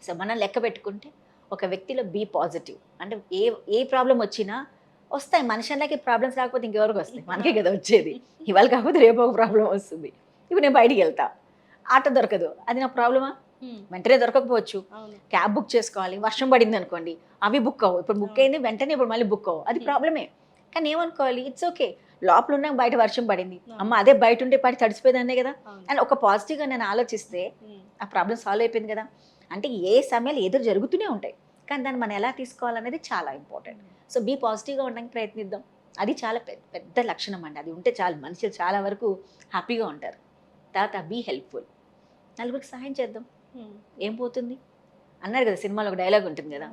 So మనం లెక్క పెట్టుకుంటే ఒక వ్యక్తిలో బీ పాజిటివ్. అంటే ఏ ప్రాబ్లం వచ్చినా వస్తాయి. మనిషికి ప్రాబ్లమ్స్ రాకపోతే ఇంకెవరికి వస్తాయి? మనకే కదా వచ్చేది. ఇవాళ కాకపోతే రేపు ఒక ప్రాబ్లం వస్తుంది. ఇప్పుడు నేను బయటికి వెళ్తా, ఆటో దొరకదు, అది నా ప్రాబ్లమా? వెంటనే దొరకకపోవచ్చు. క్యాబ్ బుక్ చేసుకోవాలి, వర్షం పడింది అనుకోండి, అవి బుక్ అవ్వవు. ఇప్పుడు బుక్ అయింది వెంటనే ఇప్పుడు మళ్ళీ బుక్ అవ్వవు, అది ప్రాబ్లమే. కానీ ఏమనుకోవాలి, ఇట్స్ ఓకే, లోపల ఉన్నాక బయట వర్షం పడింది, అమ్మ అదే బయట ఉంటే పడి తడిసిపోయేదాన్నే కదా అని ఒక పాజిటివ్గా నేను ఆలోచిస్తే ఆ ప్రాబ్లం సాల్వ్ అయిపోయింది కదా. అంటే ఏ సమయాలు ఎదురు జరుగుతూనే ఉంటాయి, కానీ దాన్ని మనం ఎలా తీసుకోవాలనేది చాలా ఇంపార్టెంట్. సో బీ పాజిటివ్గా ఉండడానికి ప్రయత్నిద్దాం. అది చాలా పెద్ద లక్షణం అండి. అది ఉంటే చాలు, మనుషులు చాలా వరకు హ్యాపీగా ఉంటారు. తర్వాత బీ హెల్ప్ఫుల్, నలుగురికి సహాయం చేద్దాం, ఏం పోతుంది అన్నారు కదా, సినిమాలో ఒక డైలాగ్ ఉంటుంది కదా.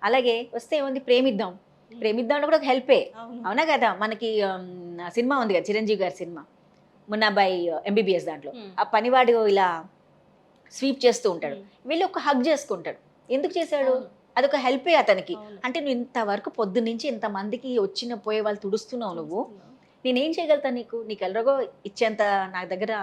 అలాగే వస్తే ఏముంది, ప్రేమిద్దాం. ప్రేమిద్దాం అంటే కూడా ఒక హెల్పే, అవునా కదా. మనకి సినిమా ఉంది కదా, చిరంజీవి గారి సినిమా మున్నాబాయ్ ఎంబీబీఎస్, దాంట్లో ఆ పనివాడు ఇలా స్వీప్ చేస్తూ ఉంటాడు, వెళ్ళి ఒక హగ్ చేసుకుంటాడు. ఎందుకు చేశాడు? అదొక హెల్పే అతనికి. అంటే నువ్వు ఇంతవరకు పొద్దు నుంచి ఇంతమందికి వచ్చిన పోయే వాళ్ళు తుడుస్తున్నావు, నువ్వు నేనేం చేయగలుగుతా, నీకు ఎలాగో ఇచ్చేంత నా దగ్గర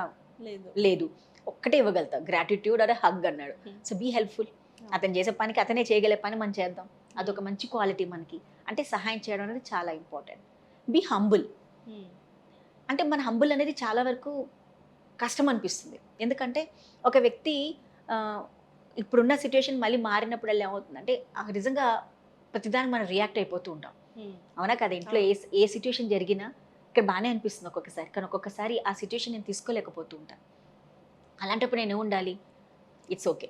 లేదు, ఒక్కటే ఇవ్వగలుగుతా, గ్రాటిట్యూడ్ అదే హగ్ అన్నాడు. So be helpful. అతను చేసే పనికి అతనే చేయగలే పని మనం చేద్దాం, అదొక మంచి క్వాలిటీ మనకి. అంటే సహాయం చేయడం అనేది చాలా ఇంపార్టెంట్. Be humble. అంటే మన హంబుల్ అనేది చాలా వరకు కష్టం అనిపిస్తుంది. ఎందుకంటే ఒక వ్యక్తి ఇప్పుడున్న సిచ్యువేషన్ మళ్ళీ మారినప్పుడల్లా ఏమవుతుందంటే నిజంగా ప్రతిదానికి మనం రియాక్ట్ అయిపోతూ ఉంటాం, అవునా కదా. ఇంట్లో ఏ సిచ్యువేషన్ జరిగినా ఇక్కడ బాగానే అనిపిస్తుంది ఒక్కొక్కసారి, కానీ ఒక్కొక్కసారి ఆ సిచ్యువేషన్ నేను తీసుకోలేకపోతూ ఉంటాను. అలాంటప్పుడు నేను ఉండాలి, ఇట్స్ ఓకే,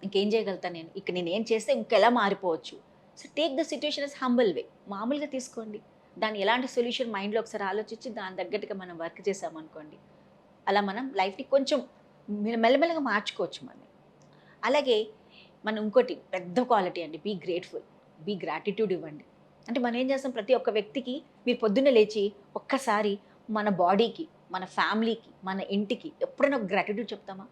ఇంకేం చేయగలుగుతాను నేను, ఇక్కడ నేను ఏం చేస్తే ఇంకెలా మారిపోవచ్చు. So take the situation as humble way, మామూలుగా తీసుకోండి. దాన్ని ఎలాంటి సొల్యూషన్ మైండ్లో ఒకసారి ఆలోచించి దాని తగ్గట్టుగా మనం వర్క్ చేసామనుకోండి, అలా మనం లైఫ్ని కొంచెం మెల్లమెల్లగా మార్చుకోవచ్చు మనం. అలాగే మనం ఇంకోటి పెద్ద క్వాలిటీ అండి, బీ గ్రేట్ఫుల్, బీ గ్రాటిట్యూడ్ ఇవ్వండి. అంటే మనం ఏం చేస్తాం, ప్రతి ఒక్క వ్యక్తికి మీరు పొద్దున్నే లేచి ఒక్కసారి మన బాడీకి, మన ఫ్యామిలీకి, మన ఇంటికి ఎప్పుడైనా ఒక గ్రాటిట్యూడ్ చెప్తామా?